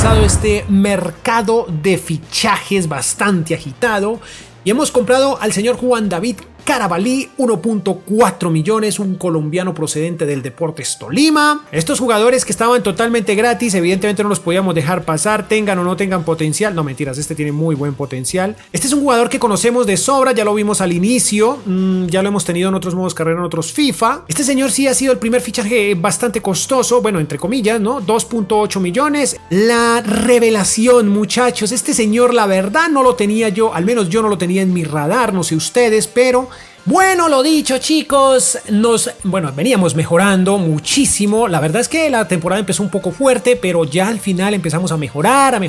comenzado este mercado de fichajes bastante agitado y hemos comprado al señor Juan David Carabalí, 1.4 millones, un colombiano procedente del Deportes Tolima. Estos jugadores que estaban totalmente gratis, evidentemente no los podíamos dejar pasar, tengan o no tengan potencial. No, mentiras, este tiene muy buen potencial. Este es un jugador que conocemos de sobra, ya lo vimos al inicio, ya lo hemos tenido en otros modos carrera, en otros FIFA. Este señor sí ha sido el primer fichaje bastante costoso, bueno, entre comillas, ¿no? 2.8 millones. La revelación, muchachos, este señor la verdad no lo tenía yo, al menos yo no lo tenía en mi radar, no sé ustedes, pero... Bueno, lo dicho, chicos, veníamos mejorando muchísimo. La verdad es que la temporada empezó un poco fuerte, pero ya al final empezamos a mejorar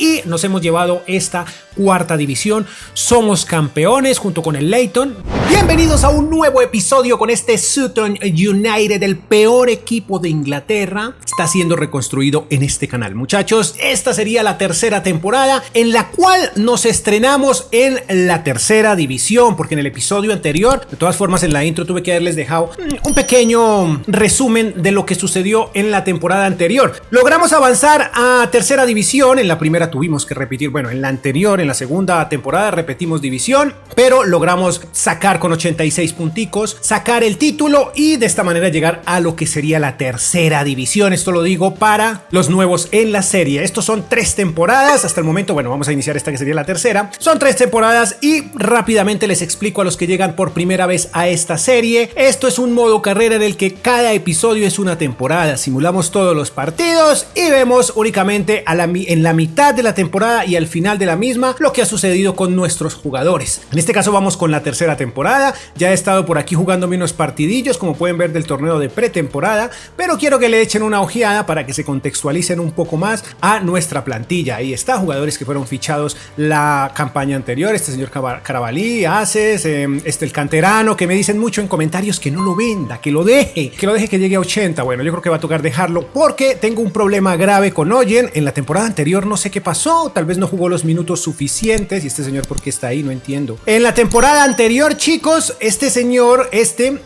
y nos hemos llevado esta cuarta división. Somos campeones junto con el Leyton. Bienvenidos a un nuevo episodio con este Sutton United, el peor equipo de Inglaterra. Está siendo reconstruido en este canal, muchachos. Esta sería la tercera temporada en la cual nos estrenamos en la tercera división, porque en el episodio anterior, de todas formas, en la intro tuve que haberles dejado un pequeño resumen de lo que sucedió en la temporada anterior. Logramos avanzar a tercera división. En la primera tuvimos que repetir, bueno, en la anterior, en la segunda temporada repetimos división, pero logramos sacar con 86 punticos, sacar el título y de esta manera llegar a lo que sería la tercera división. Esto lo digo para los nuevos en la serie. Estos son 3 temporadas hasta el momento. Bueno, vamos a iniciar esta que sería la tercera. Son 3 temporadas y rápidamente les explico a los que llegan por primera vez a esta serie. Esto es un modo carrera en el que cada episodio es una temporada. Simulamos todos los partidos y vemos únicamente en la mitad de la temporada y al final de la misma lo que ha sucedido con nuestros jugadores. En este caso vamos con la tercera temporada. Ya he estado por aquí jugándome unos partidillos, como pueden ver, del torneo de pretemporada, pero quiero que le echen una ojeada para que se contextualicen un poco más a nuestra plantilla. Ahí está, jugadores que fueron fichados la campaña anterior. Este señor Carabalí, Aces, el canterano, que me dicen mucho en comentarios que no lo venda, que lo deje que llegue a 80. Bueno, yo creo que va a tocar dejarlo porque tengo un problema grave con Oyen. En la temporada anterior no sé qué pasó, tal vez no jugó los minutos suficientes. Y este señor, ¿por qué está ahí? No entiendo. En la temporada anterior, chicos, este señor,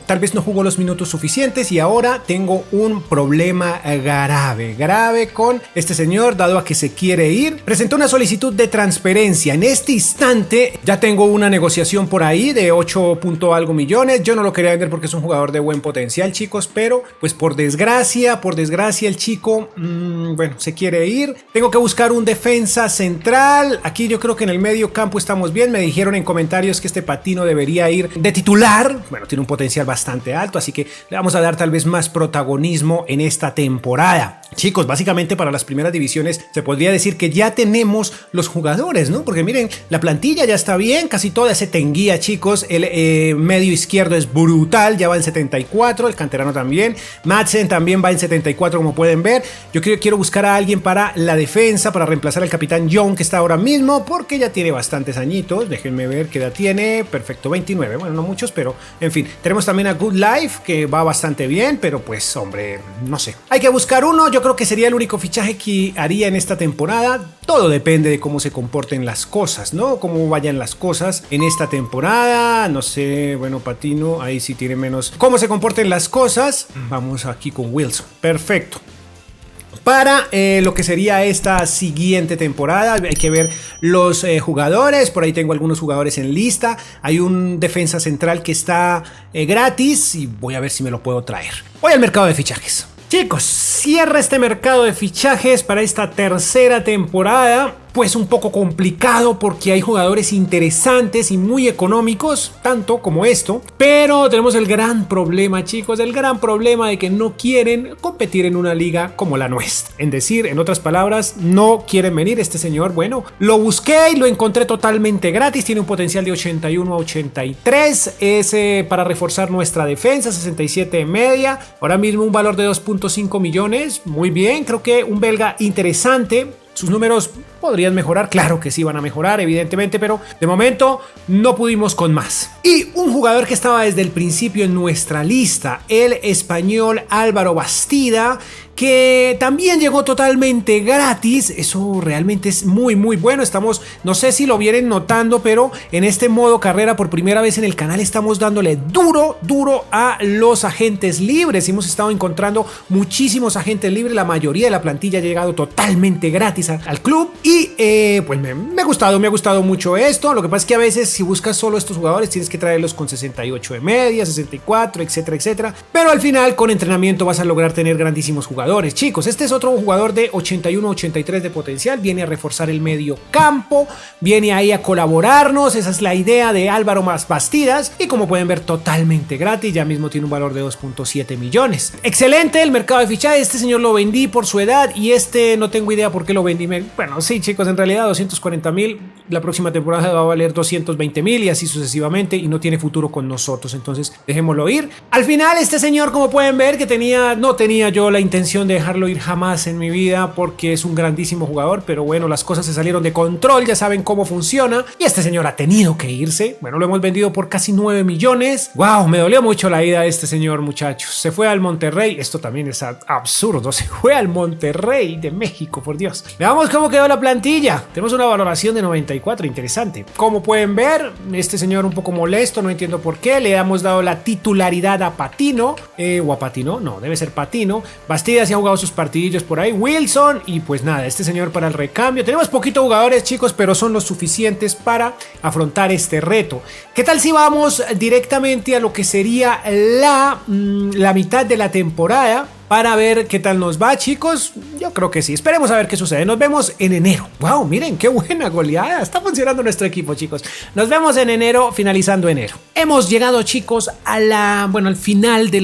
tal vez no jugó los minutos suficientes y ahora tengo un problema grave con este señor, dado a que se quiere ir. Presentó una solicitud de transferencia. En este instante ya tengo una negociación por ahí de 8 algo millones. Yo no lo quería vender porque es un jugador de buen potencial, chicos, pero pues por desgracia el chico se quiere ir. Tengo que buscar un defensa central. Aquí yo creo que en el medio campo estamos bien. Me dijeron en comentarios que este Patino debería ir de titular. Bueno, tiene un potencial bastante alto, así que le vamos a dar tal vez más protagonismo en esta temporada. Chicos, básicamente para las primeras divisiones se podría decir que ya tenemos los jugadores, ¿no? Porque miren, la plantilla ya está bien, casi toda. Ese Tenguía, chicos, el medio izquierdo es brutal, ya va en 74, el canterano también. Madsen también va en 74, como pueden ver. Yo quiero buscar a alguien para la defensa, para reemplazar al capitán Young, que está ahora mismo, porque ya tiene bastantes añitos. Déjenme ver qué edad tiene. Perfecto, 29. Bueno, no muchos, pero en fin. Tenemos también a Good Life, que va bastante bien, pero pues, hombre, no sé. Hay que buscar uno. Yo creo que sería el único fichaje que haría en esta temporada. Todo depende de cómo se comporten las cosas, ¿no? Cómo vayan las cosas en esta temporada. No sé, bueno, Patino, ahí sí tiene menos. Cómo se comporten las cosas. Vamos aquí con Wilson. Perfecto. Para lo que sería esta siguiente temporada hay que ver los jugadores. Por ahí tengo algunos jugadores en lista. Hay un defensa central que está gratis y voy a ver si me lo puedo traer. Voy al mercado de fichajes. Chicos, cierra este mercado de fichajes para esta tercera temporada. Pues un poco complicado porque hay jugadores interesantes y muy económicos, tanto como esto, pero tenemos el gran problema, chicos, el gran problema de que no quieren competir en una liga como la nuestra. En otras palabras, no quieren venir. Este señor, bueno, lo busqué y lo encontré totalmente gratis, tiene un potencial de 81 a 83, es para reforzar nuestra defensa, 67 de media, ahora mismo un valor de 2.5 millones, muy bien, creo que un belga interesante. Sus números podrían mejorar, claro que sí van a mejorar, evidentemente, pero de momento no pudimos con más. Y un jugador que estaba desde el principio en nuestra lista, el español Álvaro Bastida, que también llegó totalmente gratis. Eso realmente es muy bueno. Estamos, no sé si lo vienen notando, pero en este modo carrera por primera vez en el canal estamos dándole duro a los agentes libres. Hemos estado encontrando muchísimos agentes libres. La mayoría de la plantilla ha llegado totalmente gratis al club y pues me ha gustado mucho esto. Lo que pasa es que a veces si buscas solo estos jugadores tienes que traerlos con 68 de media, 64, etcétera, pero al final con entrenamiento vas a lograr tener grandísimos jugadores, chicos. Este es otro jugador de 81-83 de potencial, viene a reforzar el medio campo, viene ahí a colaborarnos. Esa es la idea de Álvaro Bastidas y como pueden ver totalmente gratis, ya mismo tiene un valor de 2.7 millones. Excelente el mercado de fichajes. Este señor lo vendí por su edad y no tengo idea por qué lo vendí. Bueno, sí, chicos, en realidad 240,000, la próxima temporada va a valer 220,000 y así sucesivamente, y no tiene futuro con nosotros, entonces dejémoslo ir. Al final este señor, como pueden ver, que no tenía yo la intención de dejarlo ir jamás en mi vida porque es un grandísimo jugador, pero bueno, las cosas se salieron de control, ya saben cómo funciona y este señor ha tenido que irse. Bueno, lo hemos vendido por casi 9 millones. Wow, me dolió mucho la ida de este señor, muchachos. Se fue al Monterrey, esto también es absurdo, se fue al Monterrey de México, por Dios. Veamos cómo quedó la plantilla. Tenemos una valoración de 94, interesante. Como pueden ver, este señor un poco molesto, no entiendo por qué. Le hemos dado la titularidad a Patino, o a Patino, no, debe ser Patino. Bastidas ya ha jugado sus partidillos por ahí, Wilson, y pues nada, este señor para el recambio. Tenemos poquitos jugadores, chicos, pero son los suficientes para afrontar este reto. ¿Qué tal si vamos directamente a lo que sería la mitad de la temporada? Para ver qué tal nos va, chicos. Yo creo que sí. Esperemos a ver qué sucede. Nos vemos en enero. Wow, miren qué buena goleada. Está funcionando nuestro equipo, chicos. Nos vemos en enero, finalizando enero. Hemos llegado, chicos, al final de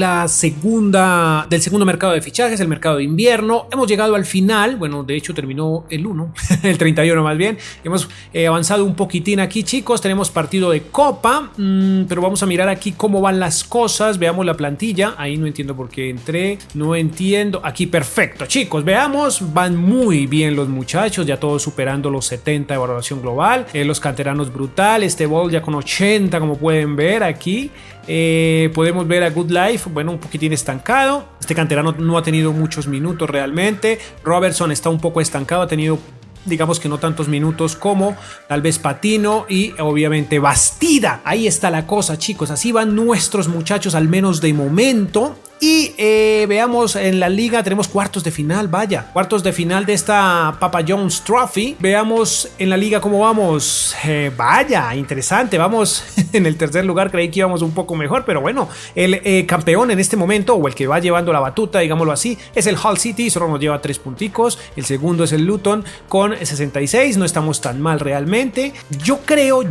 del segundo mercado de fichajes, el mercado de invierno. Hemos llegado al final. Bueno, de hecho terminó el 1, el 31 más bien. Hemos avanzado un poquitín aquí, chicos. Tenemos partido de Copa, pero vamos a mirar aquí cómo van las cosas. Veamos la plantilla. Ahí no entiendo por qué entré. No entiendo. Aquí perfecto, chicos, veamos, van muy bien los muchachos, ya todos superando los 70 de valoración global, los canteranos brutal, este Ball ya con 80 como pueden ver aquí. Podemos ver a Good Life, bueno, un poquitín estancado. Este canterano no ha tenido muchos minutos realmente. Robertson está un poco estancado, ha tenido, digamos que no tantos minutos como tal vez Patino y obviamente Bastida. Ahí está la cosa, chicos, así van nuestros muchachos al menos de momento. Y veamos en la liga, tenemos cuartos de final, vaya, cuartos de final de esta Papa John's Trophy. Veamos en la liga cómo vamos. Vaya, interesante, vamos en el tercer lugar, creí que íbamos un poco mejor, pero bueno, el campeón en este momento, o el que va llevando la batuta, digámoslo así, es el Hull City, solo nos lleva 3 punticos. El segundo es el Luton con 66, no estamos tan mal realmente. Yo creo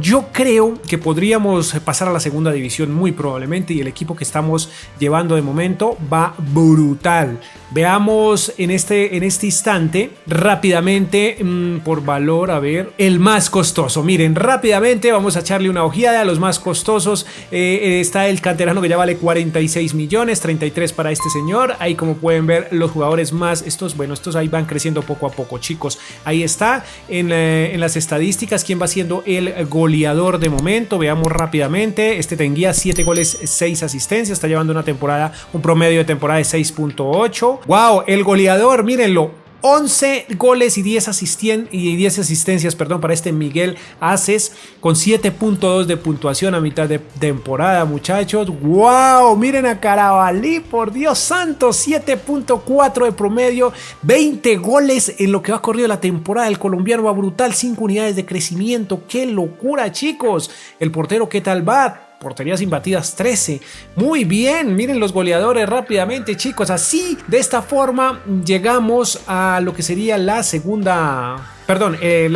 que podríamos pasar a la segunda división muy probablemente, y el equipo que estamos llevando de momento va brutal. Veamos en este instante rápidamente por valor, a ver, el más costoso. Miren, rápidamente vamos a echarle una ojeada a los más costosos. Está el canterano que ya vale 46 millones, 33 para este señor. Ahí como pueden ver los jugadores más, estos ahí van creciendo poco a poco, chicos. Ahí está en las estadísticas quién va siendo el goleador de momento. Veamos rápidamente. Este Tenguía 7 goles, 6 asistencias, está llevando una temporada, un promedio de temporada de 6.8. Wow, el goleador, mírenlo, 11 goles y 10 asistencias, para este Miguel Aces, con 7.2 de puntuación a mitad de temporada, muchachos. Wow, miren a Carabalí, por Dios santo, 7.4 de promedio, 20 goles en lo que va corrido la temporada. El colombiano va brutal, 5 unidades de crecimiento. ¡Qué locura, chicos! El portero, ¿qué tal va? Porterías imbatidas 13. Muy bien, miren los goleadores rápidamente, chicos. Así, de esta forma, llegamos a lo que sería la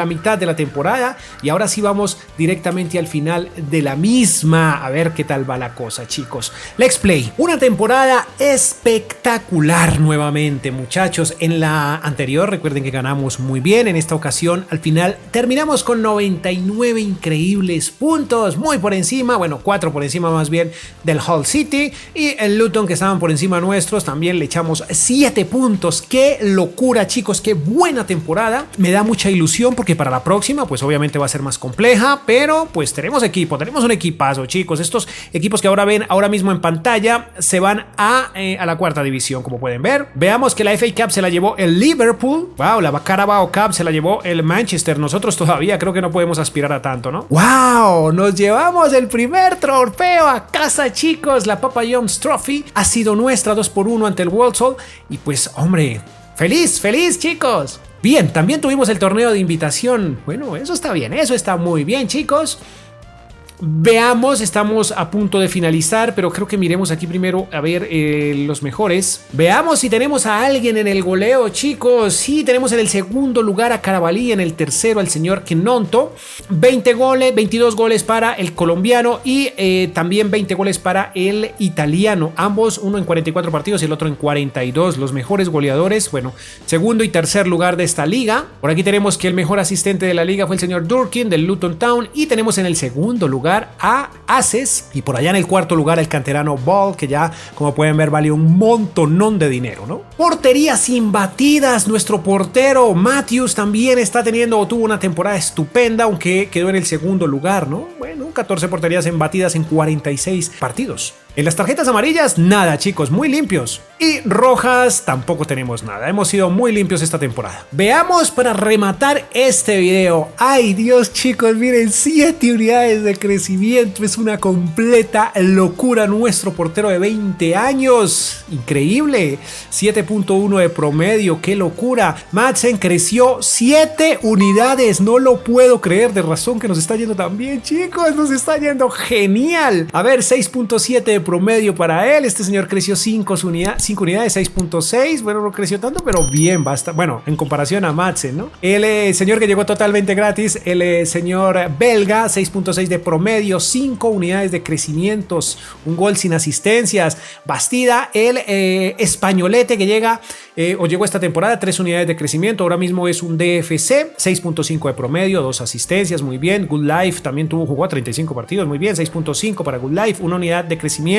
mitad de la temporada. Y ahora sí vamos directamente al final de la misma. A ver qué tal va la cosa, chicos. Let's Play. Una temporada espectacular nuevamente, muchachos. En la anterior, recuerden que ganamos muy bien. En esta ocasión, al final, terminamos con 99 increíbles puntos. Muy por encima, bueno, 4 por encima más bien del Hull City. Y el Luton, que estaban por encima nuestros, también le echamos 7 puntos. ¡Qué locura, chicos! ¡Qué buena temporada! Me da mucho mucha ilusión porque para la próxima pues obviamente va a ser más compleja, pero pues tenemos un equipazo, chicos. Estos equipos que ahora ven ahora mismo en pantalla se van a la cuarta división, como pueden ver. Veamos que la FA Cup se la llevó el Liverpool. Wow, la Carabao Cup se la llevó el Manchester. Nosotros todavía creo que no podemos aspirar a tanto, ¿no? Wow, nos llevamos el primer trofeo a casa, chicos. La Papa John's Trophy ha sido nuestra 2-1 ante el Walsall y pues hombre, feliz, chicos. Bien, también tuvimos el torneo de invitación. Bueno, eso está bien, eso está muy bien, chicos. Veamos, estamos a punto de finalizar, pero creo que miremos aquí primero a ver los mejores. Veamos si tenemos a alguien en el goleo, chicos. Sí, tenemos en el segundo lugar a Carabalí, en el tercero al señor Kenonto. 22 goles para el colombiano y también 20 goles para el italiano. Ambos, uno en 44 partidos y el otro en 42. Los mejores goleadores, bueno, segundo y tercer lugar de esta liga. Por aquí tenemos que el mejor asistente de la liga fue el señor Durkin del Luton Town y tenemos en el segundo lugar a Aces y por allá en el cuarto lugar el canterano Ball, que ya como pueden ver vale un montonón de dinero, ¿no? Porterías imbatidas, nuestro portero Matthews también está teniendo o tuvo una temporada estupenda, aunque quedó en el segundo lugar, ¿no? Bueno, 14 porterías imbatidas en 46 partidos. En las tarjetas amarillas, nada, chicos, muy limpios. Y rojas, tampoco tenemos nada. Hemos sido muy limpios esta temporada. Veamos para rematar este video. Ay, Dios, chicos, miren, 7 unidades de crecimiento. Es una completa locura. Nuestro portero de 20 años. Increíble. 7.1 de promedio. Qué locura. Madsen creció 7 unidades. No lo puedo creer. De razón que nos está yendo tan bien, chicos. Nos está yendo genial. A ver, 6.7 de promedio para él. Este señor creció 5 unidades, 6.6. Bueno, no creció tanto, pero bien, basta. Bueno, en comparación a Madsen, ¿no? El señor que llegó totalmente gratis, el señor belga, 6.6 de promedio, 5 unidades de crecimientos, un gol sin asistencias. Bastida, el españolete que llega o llegó esta temporada, 3 unidades de crecimiento. Ahora mismo es un DFC, 6.5 de promedio, 2 asistencias, muy bien. Good Life también jugó a 35 partidos, muy bien, 6.5 para Good Life, 1 unidad de crecimiento.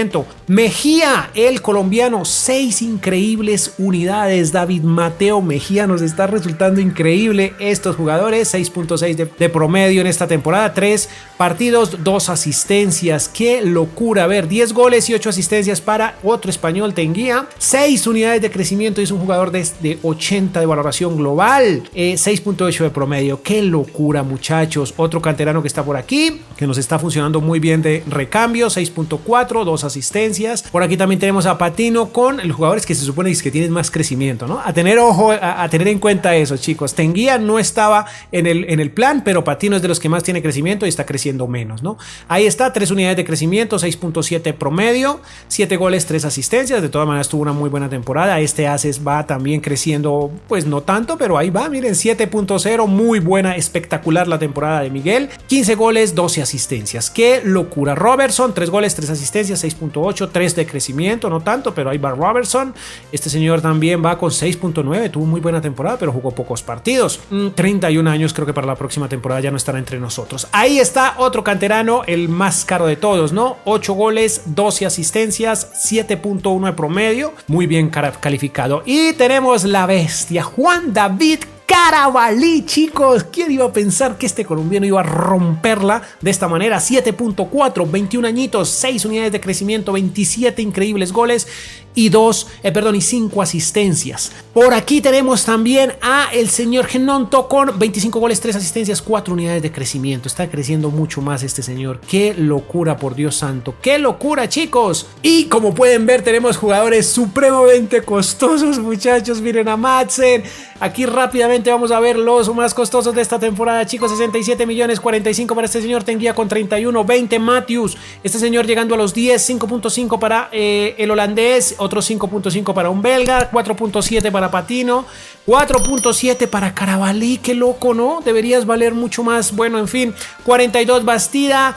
Mejía, el colombiano, 6 increíbles unidades. David Mateo Mejía nos está resultando increíble estos jugadores, 6.6 de promedio en esta temporada, 3 partidos, 2 asistencias. Qué locura, a ver, 10 goles y 8 asistencias para otro español, Tenguía, 6 unidades de crecimiento y es un jugador de 80 de valoración global, 6.8 de promedio. Qué locura, muchachos. Otro canterano que está por aquí, que nos está funcionando muy bien de recambio, 6.4, 2 asistencias. Por aquí también tenemos a Patino con los jugadores que se supone que tienen más crecimiento, ¿no? A tener ojo, a tener en cuenta eso, chicos. Tenguía no estaba en el plan, pero Patino es de los que más tiene crecimiento y está creciendo menos, ¿no? Ahí está, 3 unidades de crecimiento, 6.7 promedio, 7 goles, 3 asistencias. De todas maneras tuvo una muy buena temporada. Este Aces va también creciendo, pues no tanto, pero ahí va, miren, 7.0, muy buena, espectacular la temporada de Miguel. 15 goles, 12 asistencias. Qué locura. Robertson, 3 goles, 3 asistencias, 6.8, 3 de crecimiento, no tanto, pero ahí va Robertson. Este señor también va con 6.9, tuvo muy buena temporada, pero jugó pocos partidos. 31 años, creo que para la próxima temporada ya no estará entre nosotros. Ahí está otro canterano, el más caro de todos, ¿no? 8 goles, 12 asistencias, 7.1 de promedio, muy bien calificado. Y tenemos la bestia, Juan David Carabalí, chicos. ¿Quién iba a pensar que este colombiano iba a romperla de esta manera? 7.4, 21 añitos, 6 unidades de crecimiento, 27 increíbles goles y 5 asistencias. Por aquí tenemos también a el señor Genonto con 25 goles, 3 asistencias, 4 unidades de crecimiento. Está creciendo mucho más este señor. Qué locura, por Dios santo. Qué locura, chicos. Y como pueden ver, tenemos jugadores supremamente costosos, muchachos. Miren a Madsen. Aquí rápidamente vamos a ver los más costosos de esta temporada, chicos. 67 millones, 45 para este señor Tenguía con 31, 20 Matthews. Este señor llegando a los 10, 5.5 para el holandés, otro 5.5 para un belga, 4.7 para Patino, 4.7 para Carabalí. Qué loco, ¿no? Deberías valer mucho más. Bueno, en fin, 42 Bastida.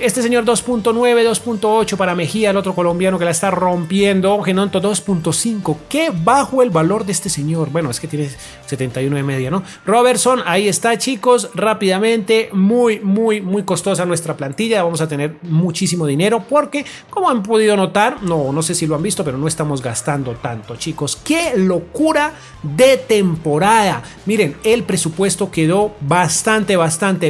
Este señor 2.9, 2.8 para Mejía, el otro colombiano que la está rompiendo. Genonto 2.5. Qué bajo el valor de este señor. Bueno, es que tiene 71 de media, ¿no? Robertson, ahí está, chicos. Rápidamente, muy costosa nuestra plantilla. Vamos a tener muchísimo dinero porque, como han podido notar, no sé si lo han visto, pero no estamos gastando tanto, chicos. Qué locura de temporada. Miren, el presupuesto quedó bastante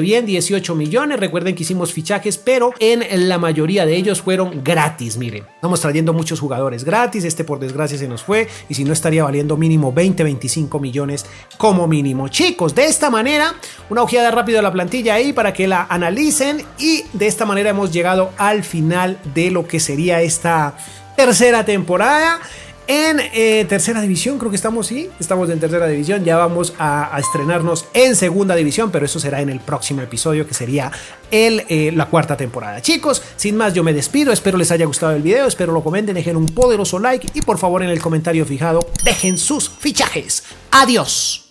bien, 18 millones. Recuerden que hicimos fichajes, pero en la mayoría de ellos fueron gratis. Miren, estamos trayendo muchos jugadores gratis. Este por desgracia se nos fue, y si no estaría valiendo mínimo 20-25 millones como mínimo. Chicos, de esta manera, una ojeada rápida a la plantilla ahí para que la analicen, y de esta manera hemos llegado al final de lo que sería esta tercera temporada. En tercera división, creo que estamos en tercera división. Ya vamos a estrenarnos en segunda división, pero eso será en el próximo episodio, que sería la cuarta temporada. Chicos, sin más, yo me despido. Espero les haya gustado el video, espero lo comenten, dejen un poderoso like y por favor en el comentario fijado dejen sus fichajes. Adiós.